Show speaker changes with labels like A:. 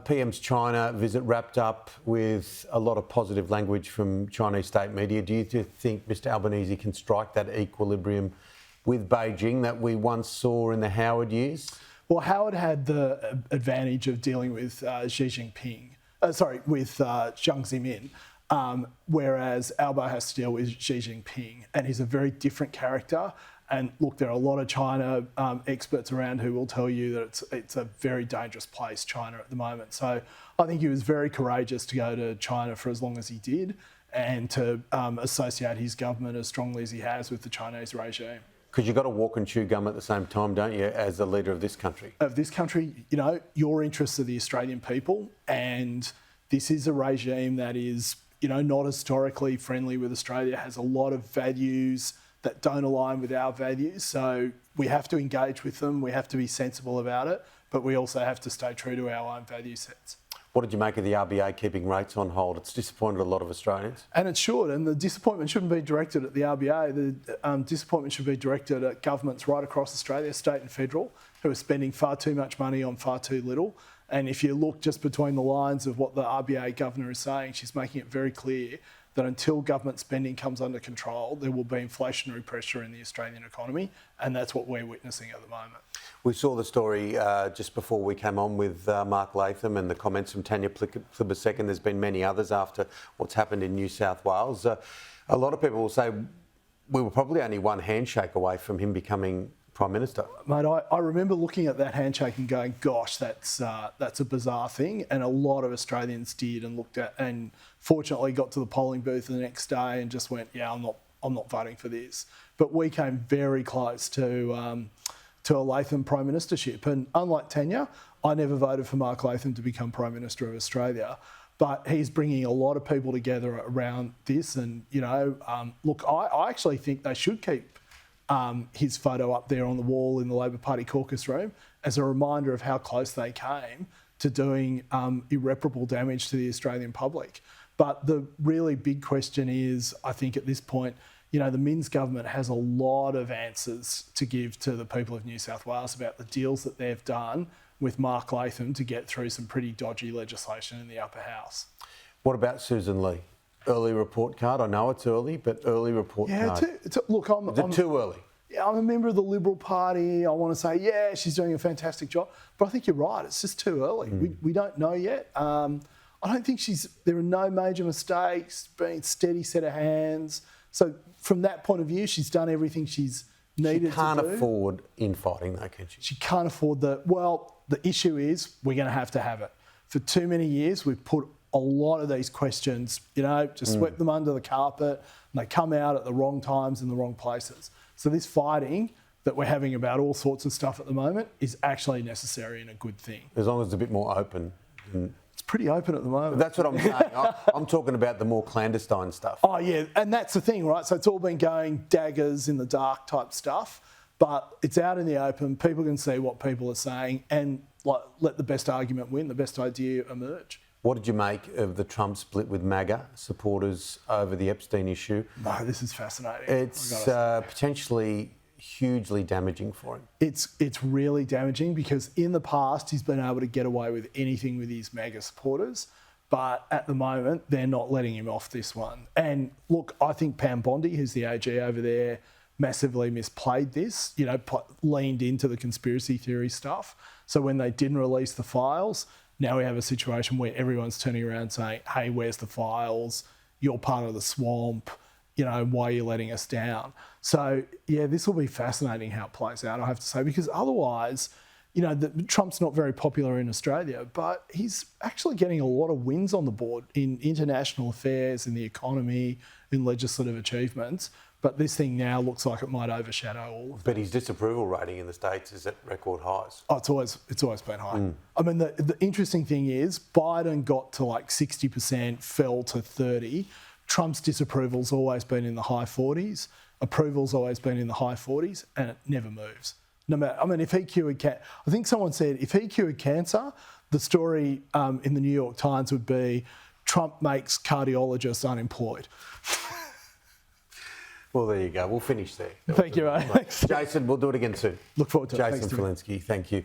A: PM's China visit wrapped up with a lot of positive language from Chinese state media. Do you think Mr Albanese can strike that equilibrium with Beijing that we once saw in the Howard years?
B: Well, Howard had the advantage of dealing with Xi Jinping, with Jiang Zemin, whereas Albo has to deal with Xi Jinping, and he's a very different character. And look, there are a lot of China experts around who will tell you that it's a very dangerous place, China, at the moment. So I think he was very courageous to go to China for as long as he did and to associate his government as strongly as he has with the Chinese regime.
A: Because you've got to walk and chew gum at the same time, don't you, as the leader of this country?
B: Of this country, you know, your interests are the Australian people, and this is a regime that is, you know, not historically friendly with Australia, has a lot of values that don't align with our values. So we have to engage with them, we have to be sensible about it, but we also have to stay true to our own value sets.
A: What did you make of the RBA keeping rates on hold? It's disappointed a lot of Australians.
B: And it should, and the disappointment shouldn't be directed at the RBA. The disappointment should be directed at governments right across Australia, state and federal, who are spending far too much money on far too little. And if you look just between the lines of what the RBA governor is saying, she's making it very clear that until government spending comes under control, there will be inflationary pressure in the Australian economy, and that's what we're witnessing at the moment.
A: We saw the story just before we came on with Mark Latham and the comments from Tanya Plibersek, and there's been many others after what's happened in New South Wales. A lot of people will say we were probably only one handshake away from him becoming Prime Minister.
B: Mate, I remember looking at that handshake and going, gosh, that's a bizarre thing. And a lot of Australians did and looked at, and fortunately got to the polling booth the next day and just went, yeah, I'm not voting for this. But we came very close to a Latham Prime Ministership. And unlike Tanya, I never voted for Mark Latham to become Prime Minister of Australia. But he's bringing a lot of people together around this. And, you know, look, I actually think they should keep his photo up there on the wall in the Labor Party caucus room as a reminder of how close they came to doing irreparable damage to the Australian public. But the really big question is, I think at this point, you know, the Minns government has a lot of answers to give to the people of New South Wales about the deals that they've done with Mark Latham to get through some pretty dodgy legislation in the upper house.
A: What about Susan Lee? Early report card. I know it's early, but early report card.
B: Look,
A: Is it too early?
B: Yeah, I'm a member of the Liberal Party. I want to say, yeah, she's doing a fantastic job. But I think you're right. It's just too early. We don't know yet. I don't think there are no major mistakes, been steady set of hands. So from that point of view, she's done everything she's needed to do. She
A: can't afford infighting though, can she?
B: She can't afford the issue is we're going to have it. For too many years, we've put a lot of these questions, you know, just swept them under the carpet, and they come out at the wrong times in the wrong places. So this fighting that we're having about all sorts of stuff at the moment is actually necessary and a good thing.
A: As long as it's a bit more open.
B: It's pretty open at the moment.
A: That's what I'm saying. I'm talking about the more clandestine stuff.
B: Oh, yeah, and that's the thing, right? So it's all been going daggers in the dark type stuff, but it's out in the open. People can see what people are saying and let the best argument win, the best idea emerge.
A: What did you make of the Trump split with MAGA supporters over the Epstein issue?
B: No, this is fascinating.
A: It's potentially hugely damaging for him.
B: It's really damaging because in the past he's been able to get away with anything with his MAGA supporters, but at the moment they're not letting him off this one. And look, I think Pam Bondi, who's the AG over there, massively misplayed this, you know, leaned into the conspiracy theory stuff. So when they didn't release the files, now we have a situation where everyone's turning around saying, hey, where's the files? You're part of the swamp. You know, why are you letting us down? So, yeah, this will be fascinating how it plays out, I have to say, because otherwise, you know, Trump's not very popular in Australia, but he's actually getting a lot of wins on the board in international affairs, in the economy, in legislative achievements. But this thing now looks like it might overshadow all of them.
A: But his disapproval rating in the States is at record highs.
B: Oh, it's always been high. I mean, the interesting thing is Biden got to like 60%, fell to 30%. Trump's disapproval's always been in the high 40s. Approval's always been in the high 40s, and it never moves. No matter, I mean, if he cured cancer, I think someone said if he cured cancer, the story in the New York Times would be Trump makes cardiologists unemployed.
A: Well, there you go. We'll finish there.
B: Thank you, mate.
A: Jason, we'll do it again soon.
B: Look forward to it.
A: Jason Falinski, thank you.